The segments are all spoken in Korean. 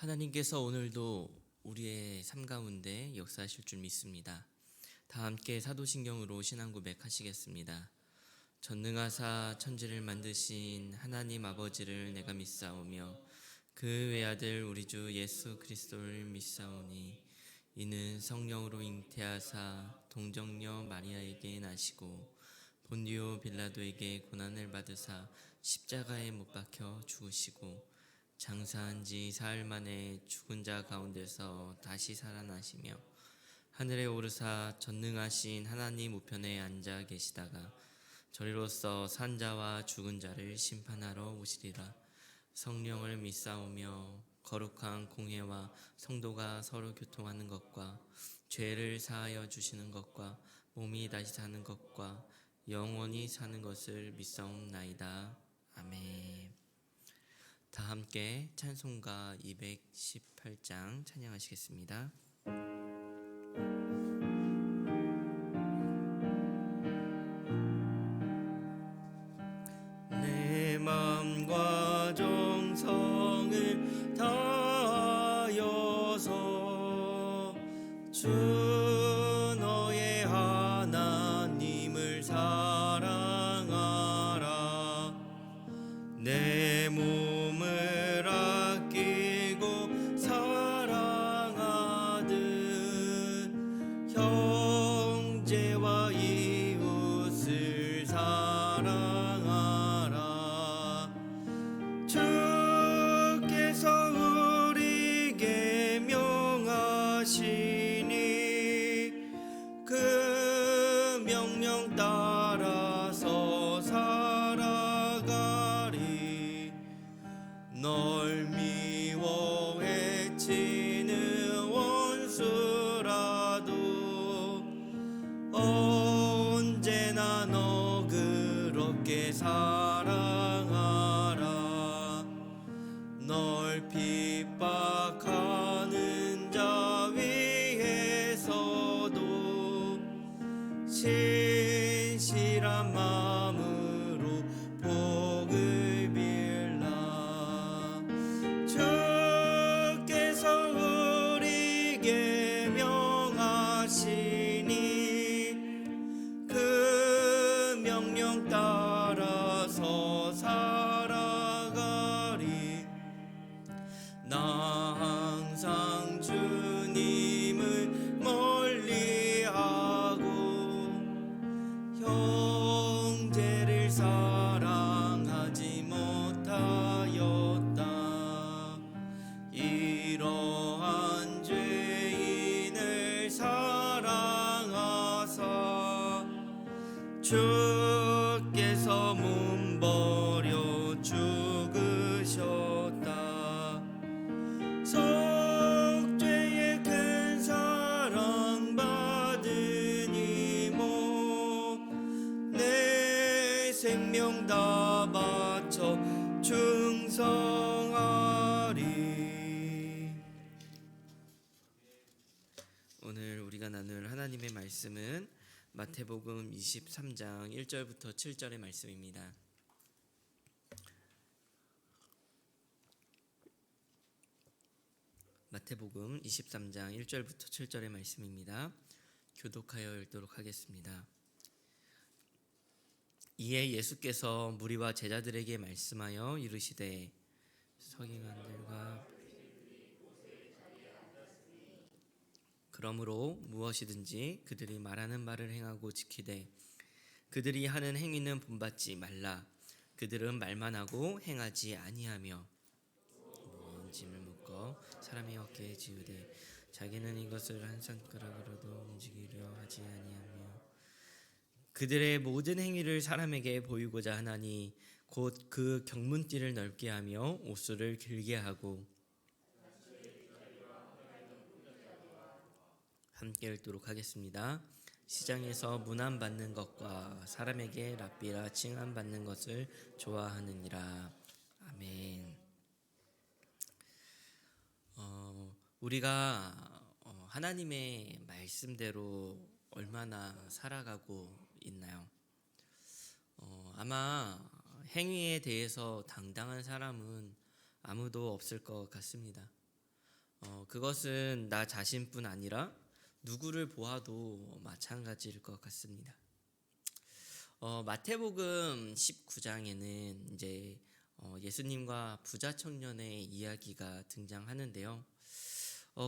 하나님께서 오늘도 우리의 삶 가운데 역사하실 줄 믿습니다. 다 함께 사도신경으로 신앙 고백하시겠습니다. 전능하사 천지를 만드신 하나님 아버지를 내가 믿사오며 그 외아들 우리 주 예수 그리스도를 믿사오니 이는 성령으로 잉태하사 동정녀 마리아에게 나시고 본디오 빌라도에게 고난을 받으사 십자가에 못 박혀 죽으시고 장사한 지 사흘 만에 죽은 자 가운데서 다시 살아나시며 하늘에 오르사 전능하신 하나님 우편에 앉아 계시다가 저리로서 산 자와 죽은 자를 심판하러 오시리라. 성령을 믿사오며 거룩한 공회와 성도가 서로 교통하는 것과 죄를 사하여 주시는 것과 몸이 다시 사는 것과 영원히 사는 것을 믿사옵나이다. 아멘. 다 함께 찬송가 218장 찬양하시겠습니다. 내 마음과 정성을 다하여서 주 너의 하나님을 사랑하라. 내 몸을 아끼고 사랑하듯 형제와 이웃을 사랑하라. 주께서 우리에게 명하시니 그 명령 따라서 널 미워 해치는 원수라도 언제나 너 그렇게 사랑하라. 널 핍박하는 자 위에서도 신실한 마음으로 복을 빌라. 주께서 우리에게 명하시니 그 명령 따라서 살아가리. 나 항상 주님을 멀리하고 형제를 사랑하지 못하였다. 이러한 죄인을 사랑하사 주께서 몸버려 죽으셨다. 속죄의 큰 사랑 받으니 뭐 내 생명 다 바쳐 충성하리. 오늘 우리가 나눌 하나님의 말씀은 마태복음 23장 1절부터 7절의 말씀입니다. 마태복음 23장 1절부터 7절의 말씀입니다. 교독하여 읽도록 하겠습니다. 이에 예수께서 무리와 제자들에게 말씀하여 이르시되 서기관들과 그러므로 무엇이든지 그들이 말하는 말을 행하고 지키되 그들이 하는 행위는 본받지 말라. 그들은 말만 하고 행하지 아니하며 무거운 짐을 묶어 사람의 어깨에 지우되 자기는 이것을 한 손가락으로도 움직이려 하지 아니하며 그들의 모든 행위를 사람에게 보이고자 하나니 곧 그 경문띠를 넓게 하며 옷수를 길게 하고 함께 읽도록 하겠습니다. 시장에서 문안받는 것과 사람에게 랍비라 칭함받는 것을 좋아하느니라. 아멘. 우리가 하나님의 말씀대로 얼마나 살아가고 있나요? 아마 행위에 대해서 당당한 사람은 아무도 없을 것 같습니다. 그것은 나 자신뿐 아니라 누구를 보아도 마찬가지일 것 같습니다. 마태복음 19장에는 이제 예수님과 부자 청년의 이야기가 등장하는데요.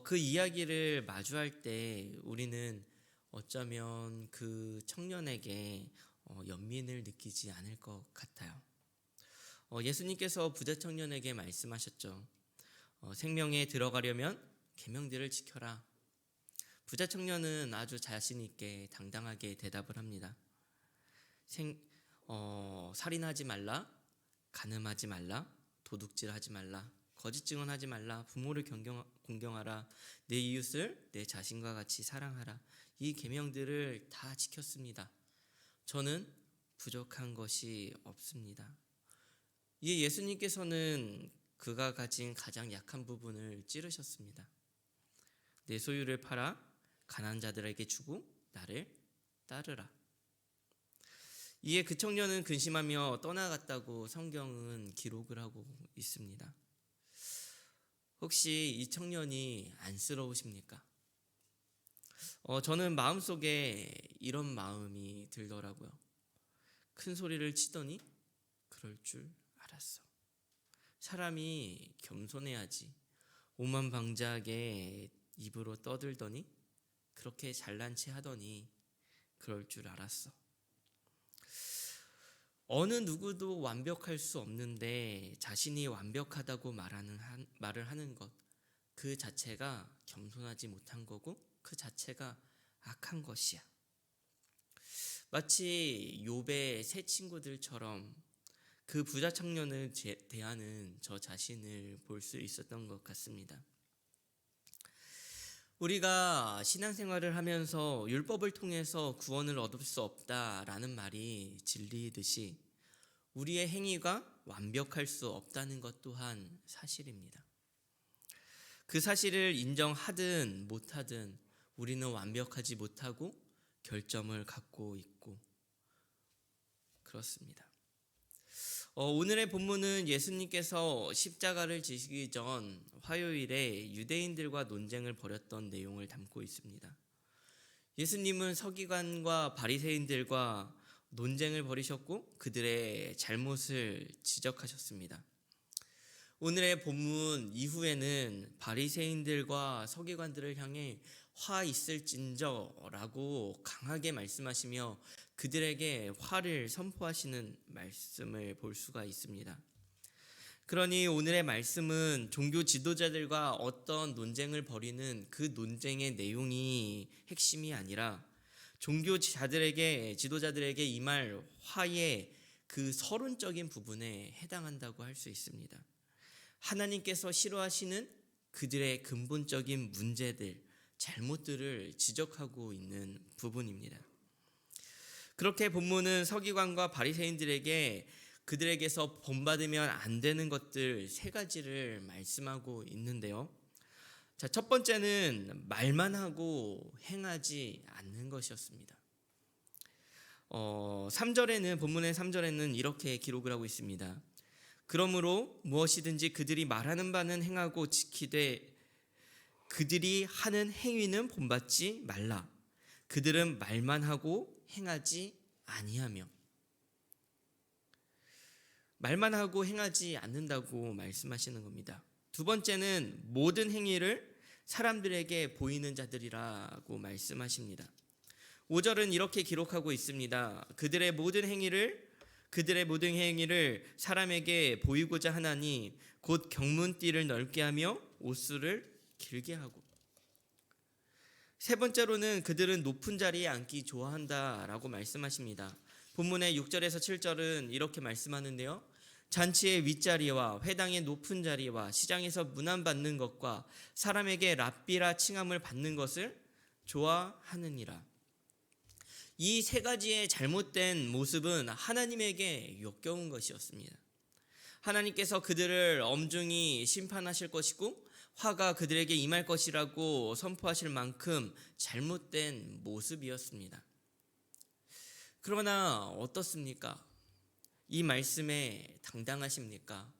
그 이야기를 마주할 때 우리는 어쩌면 그 청년에게 연민을 느끼지 않을 것 같아요. 예수님께서 부자 청년에게 말씀하셨죠. 생명에 들어가려면 계명들을 지켜라. 부자 청년은 아주 자신 있게 당당하게 대답을 합니다. 살인하지 말라, 간음하지 말라, 도둑질하지 말라, 거짓 증언하지 말라, 부모를 공경하라, 내 이웃을 내 자신과 같이 사랑하라. 이 계명들을 다 지켰습니다. 저는 부족한 것이 없습니다. 이에 예수님께서는 그가 가진 가장 약한 부분을 찌르셨습니다. 내 소유를 팔아 가난한 자들에게 주고 나를 따르라. 이에 그 청년은 근심하며 떠나갔다고 성경은 기록을 하고 있습니다. 혹시 이 청년이 안쓰러우십니까? 저는 마음속에 이런 마음이 들더라고요. 큰 소리를 치더니 그럴 줄 알았어. 사람이 겸손해야지. 오만방자하게 입으로 떠들더니 그렇게 잘난 체 하더니 그럴 줄 알았어. 어느 누구도 완벽할 수 없는데 자신이 완벽하다고 말을 하는 것, 그 자체가 겸손하지 못한 거고 그 자체가 악한 것이야. 마치 욥의 세 친구들처럼 그 부자 청년을 대하는 저 자신을 볼 수 있었던 것 같습니다. 우리가 신앙생활을 하면서 율법을 통해서 구원을 얻을 수 없다라는 말이 진리이듯이 우리의 행위가 완벽할 수 없다는 것 또한 사실입니다. 그 사실을 인정하든 못하든 우리는 완벽하지 못하고 결점을 갖고 있고 그렇습니다. 오늘의 본문은 예수님께서 십자가를 지시기 전 화요일에 유대인들과 논쟁을 벌였던 내용을 담고 있습니다. 예수님은 서기관과 바리새인들과 논쟁을 벌이셨고 그들의 잘못을 지적하셨습니다. 오늘의 본문 이후에는 바리새인들과 서기관들을 향해 화 있을진저라고 강하게 말씀하시며 그들에게 화를 선포하시는 말씀을 볼 수가 있습니다. 그러니 오늘의 말씀은 종교 지도자들과 어떤 논쟁을 벌이는 그 논쟁의 내용이 핵심이 아니라 종교 지도자들에게 임할 화의 그 서론적인 부분에 해당한다고 할 수 있습니다. 하나님께서 싫어하시는 그들의 근본적인 문제들, 잘못들을 지적하고 있는 부분입니다. 그렇게 본문은 서기관과 바리새인들에게 그들에게서 본받으면 안 되는 것들 세 가지를 말씀하고 있는데요. 자, 첫 번째는 말만 하고 행하지 않는 것이었습니다. 3절에는 본문의 3절에는 이렇게 기록을 하고 있습니다. 그러므로 무엇이든지 그들이 말하는 바는 행하고 지키되 그들이 하는 행위는 본받지 말라. 그들은 말만 하고 행하지 아니하며. 말만 하고 행하지 않는다고 말씀하시는 겁니다. 두 번째는 모든 행위를 사람들에게 보이는 자들이라고 말씀하십니다. 5절은 이렇게 기록하고 있습니다. 그들의 모든 행위를 사람에게 보이고자 하나니 곧 경문띠를 넓게 하며 옷수를 길게 하고. 세 번째로는 그들은 높은 자리에 앉기 좋아한다라고 말씀하십니다. 본문의 6절에서 7절은 이렇게 말씀하는데요. 잔치의 윗자리와 회당의 높은 자리와 시장에서 문안받는 것과 사람에게 랍비라 칭함을 받는 것을 좋아하느니라. 이 세 가지의 잘못된 모습은 하나님에게 역겨운 것이었습니다. 하나님께서 그들을 엄중히 심판하실 것이고 화가 그들에게 임할 것이라고 선포하실 만큼 잘못된 모습이었습니다. 그러나 어떻습니까? 이 말씀에 당당하십니까?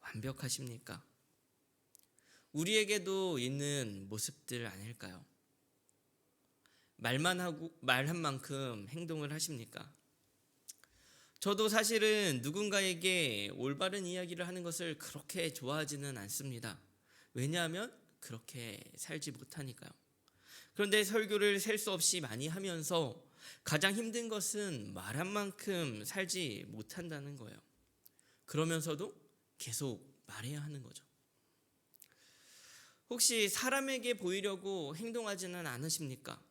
완벽하십니까? 우리에게도 있는 모습들 아닐까요? 말만 하고 말한 만큼 행동을 하십니까? 저도 사실은 누군가에게 올바른 이야기를 하는 것을 그렇게 좋아하지는 않습니다. 왜냐하면 그렇게 살지 못하니까요. 그런데 설교를 셀 수 없이 많이 하면서 가장 힘든 것은 말한 만큼 살지 못한다는 거예요. 그러면서도 계속 말해야 하는 거죠. 혹시 사람에게 보이려고 행동하지는 않으십니까?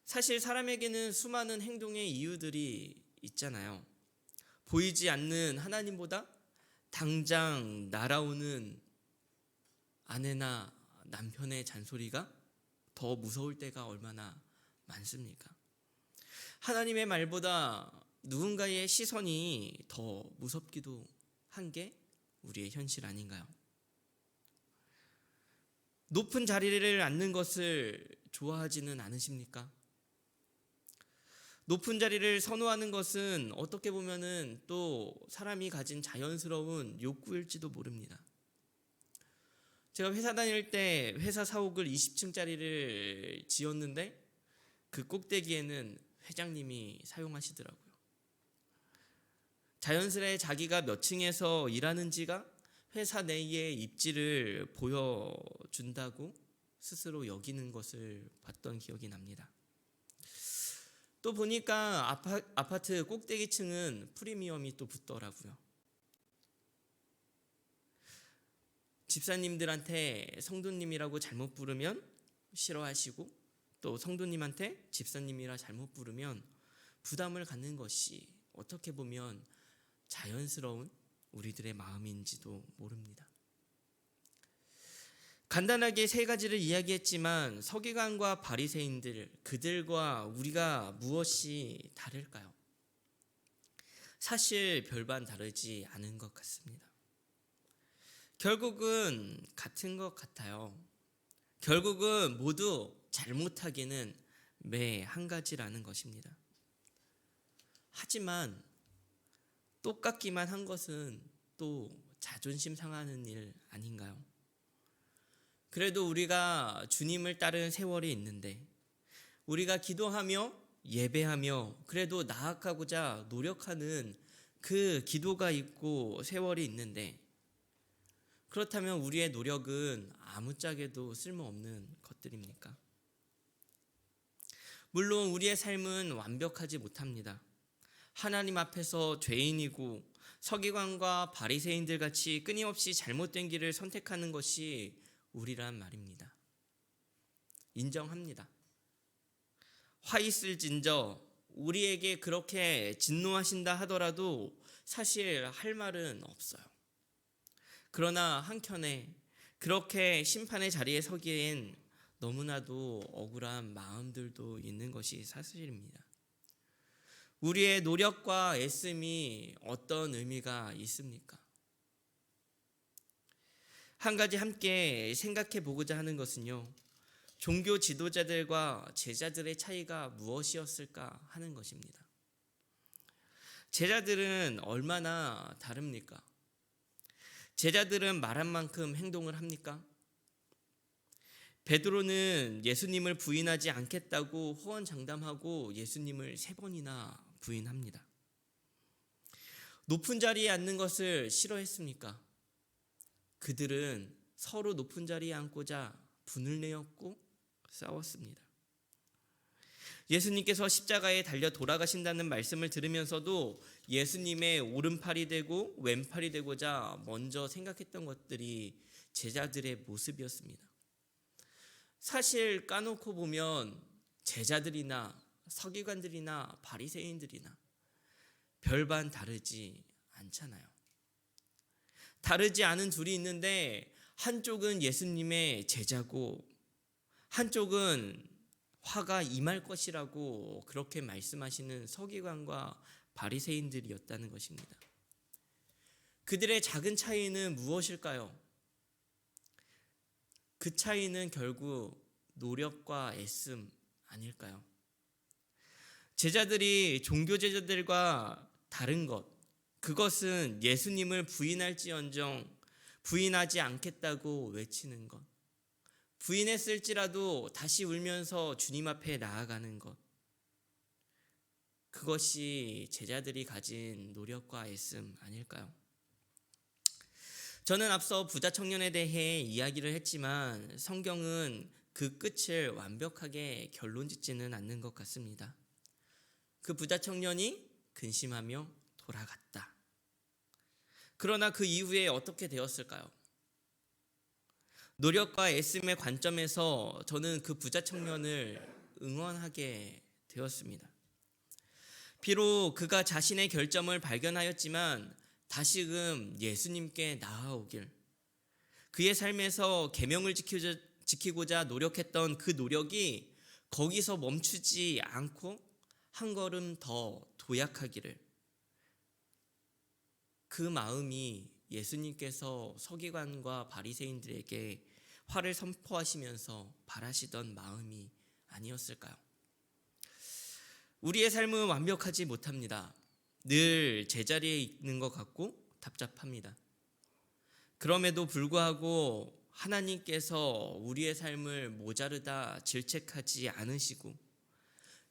사실 사람에게는 수많은 행동의 이유들이 있잖아요. 보이지 않는 하나님보다 당장 날아오는 아내나 남편의 잔소리가 더 무서울 때가 얼마나 많습니까? 하나님의 말보다 누군가의 시선이 더 무섭기도 한 게 우리의 현실 아닌가요? 높은 자리를 앉는 것을 좋아하지는 않으십니까? 높은 자리를 선호하는 것은 어떻게 보면은 또 사람이 가진 자연스러운 욕구일지도 모릅니다. 제가 회사 다닐 때 회사 사옥을 20층짜리를 지었는데 그 꼭대기에는 회장님이 사용하시더라고요. 자연스레 자기가 몇 층에서 일하는지가 회사 내의 입지를 보여준다고 스스로 여기는 것을 봤던 기억이 납니다. 또 보니까 아파트 꼭대기층은 프리미엄이 또 붙더라고요. 집사님들한테 성도님이라고 잘못 부르면 싫어하시고 또 성도님한테 집사님이라 잘못 부르면 부담을 갖는 것이 어떻게 보면 자연스러운 우리들의 마음인지도 모릅니다. 간단하게 세 가지를 이야기했지만 서기관과 바리새인들, 그들과 우리가 무엇이 다를까요? 사실 별반 다르지 않은 것 같습니다. 결국은 같은 것 같아요. 결국은 모두 잘못하기는 매 한 가지라는 것입니다. 하지만 똑같기만 한 것은 또 자존심 상하는 일 아닌가요? 그래도 우리가 주님을 따르는 세월이 있는데 우리가 기도하며 예배하며 그래도 나아가고자 노력하는 그 기도가 있고 세월이 있는데 그렇다면 우리의 노력은 아무짝에도 쓸모없는 것들입니까? 물론 우리의 삶은 완벽하지 못합니다. 하나님 앞에서 죄인이고 서기관과 바리새인들 같이 끊임없이 잘못된 길을 선택하는 것이 우리란 말입니다. 인정합니다. 화 있을진저 우리에게 그렇게 진노하신다 하더라도 사실 할 말은 없어요. 그러나 한켠에 그렇게 심판의 자리에 서기엔 너무나도 억울한 마음들도 있는 것이 사실입니다. 우리의 노력과 애씀이 어떤 의미가 있습니까? 한 가지 함께 생각해 보고자 하는 것은요. 종교 지도자들과 제자들의 차이가 무엇이었을까 하는 것입니다. 제자들은 얼마나 다릅니까? 제자들은 말한 만큼 행동을 합니까? 베드로는 예수님을 부인하지 않겠다고 호언장담하고 예수님을 3번이나 부인합니다. 높은 자리에 앉는 것을 싫어했습니까? 그들은 서로 높은 자리에 앉고자 분을 내었고 싸웠습니다. 예수님께서 십자가에 달려 돌아가신다는 말씀을 들으면서도 예수님의 오른팔이 되고 왼팔이 되고자 먼저 생각했던 것들이 제자들의 모습이었습니다. 사실 까놓고 보면 제자들이나 서기관들이나 바리새인들이나 별반 다르지 않잖아요. 다르지 않은 둘이 있는데 한쪽은 예수님의 제자고 한쪽은 화가 임할 것이라고 그렇게 말씀하시는 서기관과 바리새인들이었다는 것입니다. 그들의 작은 차이는 무엇일까요? 그 차이는 결국 노력과 애씀 아닐까요? 제자들이 종교 제자들과 다른 것, 그것은 예수님을 부인할지언정 부인하지 않겠다고 외치는 것, 부인했을지라도 다시 울면서 주님 앞에 나아가는 것, 그것이 제자들이 가진 노력과 애씀 아닐까요? 저는 앞서 부자 청년에 대해 이야기를 했지만 성경은 그 끝을 완벽하게 결론짓지는 않는 것 같습니다. 그 부자 청년이 근심하며 돌아갔다. 그러나 그 이후에 어떻게 되었을까요? 노력과 애씀의 관점에서 저는 그 부자 청년을 응원하게 되었습니다. 비록 그가 자신의 결점을 발견하였지만 다시금 예수님께 나아오길, 그의 삶에서 계명을 지키고자 노력했던 그 노력이 거기서 멈추지 않고 한 걸음 더 도약하기를, 그 마음이 예수님께서 서기관과 바리새인들에게 화를 선포하시면서 바라시던 마음이 아니었을까요? 우리의 삶은 완벽하지 못합니다. 늘 제자리에 있는 것 같고 답답합니다. 그럼에도 불구하고 하나님께서 우리의 삶을 모자르다 질책하지 않으시고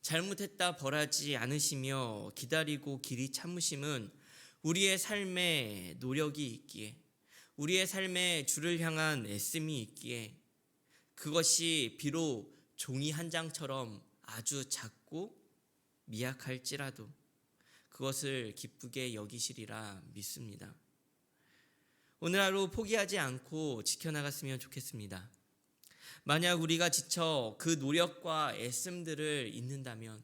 잘못했다 벌하지 않으시며 기다리고 길이 참으심은 우리의 삶에 노력이 있기에, 우리의 삶에 주를 향한 애씀이 있기에, 그것이 비록 종이 한 장처럼 아주 작고 미약할지라도 그것을 기쁘게 여기시리라 믿습니다. 오늘 하루 포기하지 않고 지켜나갔으면 좋겠습니다. 만약 우리가 지쳐 그 노력과 애씀들을 잊는다면,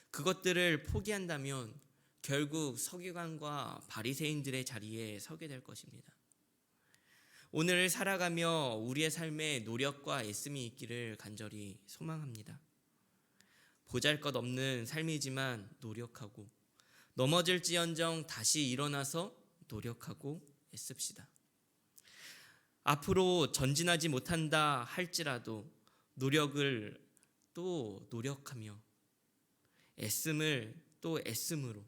그것들을 포기한다면 결국 서기관과 바리새인들의 자리에 서게 될 것입니다. 오늘을 살아가며 우리의 삶에 노력과 애씀이 있기를 간절히 소망합니다. 보잘것없는 삶이지만 노력하고, 넘어질지언정 다시 일어나서 노력하고 애씁시다. 앞으로 전진하지 못한다 할지라도 노력을 또 노력하며 애씀을 또 애씀으로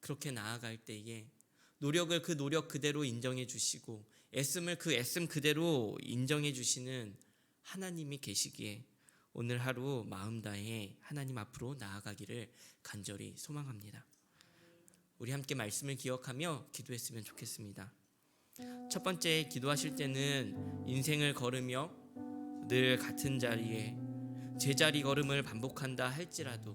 그렇게 나아갈 때에 노력을 그 노력 그대로 인정해 주시고 애씀을 그 애씀 그대로 인정해 주시는 하나님이 계시기에 오늘 하루 마음 다해 하나님 앞으로 나아가기를 간절히 소망합니다. 우리 함께 말씀을 기억하며 기도했으면 좋겠습니다. 첫 번째, 기도하실 때는 인생을 걸으며 늘 같은 자리에 제자리 걸음을 반복한다 할지라도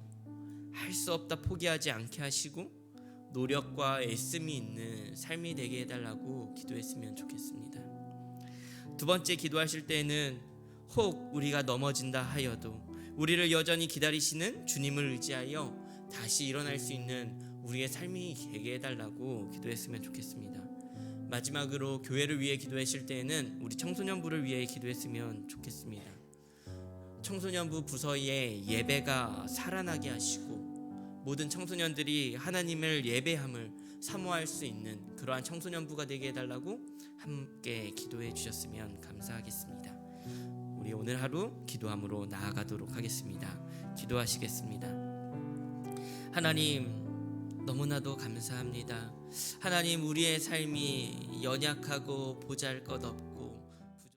할 수 없다 포기하지 않게 하시고 노력과 애씀이 있는 삶이 되게 해달라고 기도했으면 좋겠습니다. 두 번째, 기도하실 때는 혹 우리가 넘어진다 하여도 우리를 여전히 기다리시는 주님을 의지하여 다시 일어날 수 있는 우리의 삶이 되게 해달라고 기도했으면 좋겠습니다. 마지막으로 교회를 위해 기도하실 때에는 우리 청소년부를 위해 기도했으면 좋겠습니다. 청소년부 부서에 예배가 살아나게 하시고 모든 청소년들이 하나님을 예배함을 사모할 수 있는 그러한 청소년부가 되게 해달라고 함께 기도해 주셨으면 감사하겠습니다. 우리 오늘 하루 기도함으로 나아가도록 하겠습니다. 기도하시겠습니다. 하나님, 너무나도 감사합니다. 하나님, 우리의 삶이 연약하고 보잘것없고